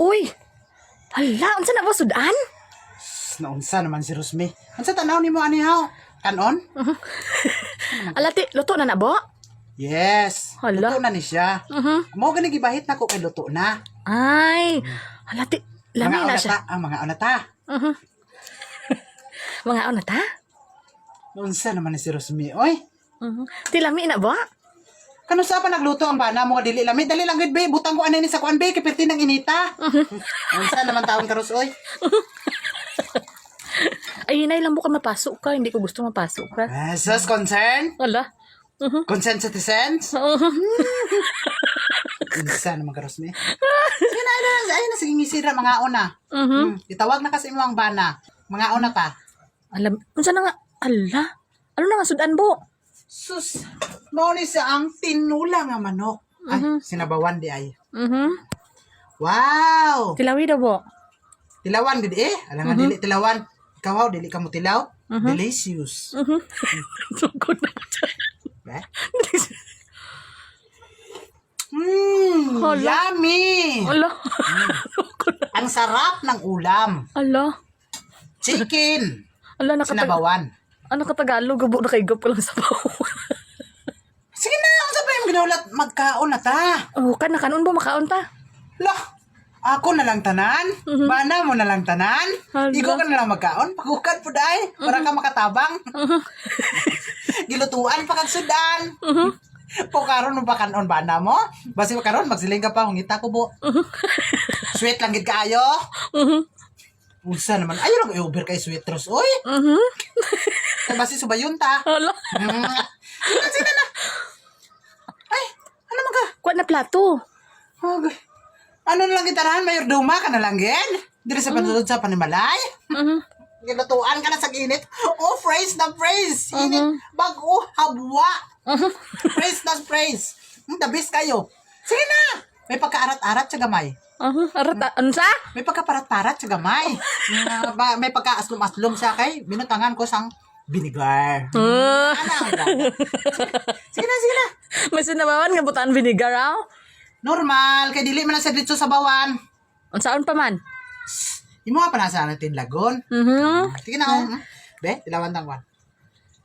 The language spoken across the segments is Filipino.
Uy, hala, unsa na ba sudan? Naunsa naman si Rosmi. Unsa tanaw nimo ani haw? Kanon? Alati, luto na bo? Yes. Hala. Luto na ni siya. Mo gani gibahit na ko kay luto na. Ay, alati, lami na siya. Mga onata. Mga ano ta? Naunsa naman ni si Rosmi. Oy, Ti lami na ba? kano sa pa nagluto ang bana mo nga dili lami dali lang gid be butang ko anay ni sa kuan be kipirti ng inita. Unsa naman taon karos oy? Ay, hinay lang mo ka mapasok ka. Hindi ko gusto mapasok ka. Sus concern? Wala. Consent citizens? Unsa naman karos me? Sige na ay na sige ngisira mga ona. Itawag na kasi mo ang bana. Mga ona ta. Alam, unsa na nga? Ala, ano na nga sudan bo? Sus, mao ni sa ang tinula nga manok. Ay, sinabawan di ay. Wow! Tilawi daw bo. Tilawan gid eh. Alam nga dili tilawan. Ikaw haw, dili ka mo tilaw. Delicious. Sugod na ka dyan. Eh? Hala. Yummy! Ala. Ang sarap ng ulam. Ala. Chicken. Ala, Sinabawan. ano ka Tagalog? Gabo na kay ko lang sa bawo. Sige na, ang sabi yung ginaulat, magkaon na ta. Oh, kanon ba makaon ta? Lah, ako na lang tanan. Bana mo na lang tanan. Hala. Ikaw ka na lang magkaon. Paghukan po dahi. Para ka makatabang. Gilutuan pa kag sudan. Po karon mo ba kanon bana mo? Basi karon magsiling ka pa ngita ko bo. Sweet lang gid kaayo. Unsa naman ayo lang i-over kay sweet rose oy. Kay basi subayon ta. Ala. Sige na. Ay, ano man ka? Kuha na plato. Okay. Ano na lang gitarahan, mayor duma ka na lang gen? Diri sa pansulod sa panimalay? Ginatuan ka na sa ginit. Oh, praise na praise. Init. Bago, habwa. Praise na praise. The best kayo. Sige na. May pagkaarat-arat sa gamay. Arata, unsa? May pagkaparat-parat sa gamay. May pagkaaslom-aslom sa kay. Binutangan ko sang vinegar. Ano ang gaga? Sige na. May sinabawan nga butaan vinegar aw. Normal. Kay dili man na sa dito sa bawan. Unsaon pa man? Imo nga pa nasa natin lagon. Sige na ako. Be, tilawan tangwan.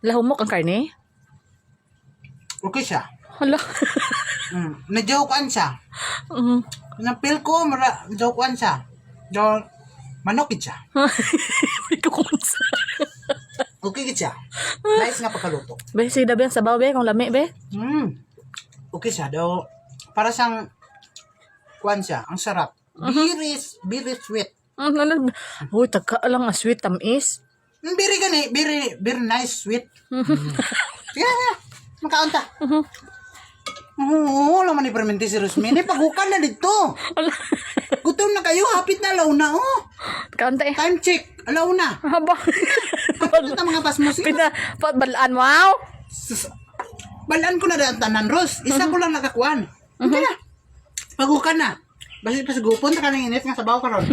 Lahumok ang karne? Okay siya. Hala. Na-jokean siya. Napil ko, na-jokean siya. Manokit siya. May kukunsa. Okay gid siya. Nice nga pagkaluto. Be, sige dabi ang sabaw be, kung lami be. Okay siya. Daw, para siyang, kuan siya, ang sarap. Very sweet. Uy, tagka lang nga sweet tamis. Very gani, very nice sweet. Sige na, makaon ta. Oo, laman ni Permente si Rosmini. Paghukan na dito. Gutom na kayo, hapit na alauna, oh. Kaunta eh. Time check, alauna. Haba. Ito mga pasmos. Balaan mo aw. Balaan ko na daan tanan, Ros. Isa ko lang nakakuan. Hindi na. Paghukan na. Basi pa sa gupon, ta ka nang init nga sabaw ka ron.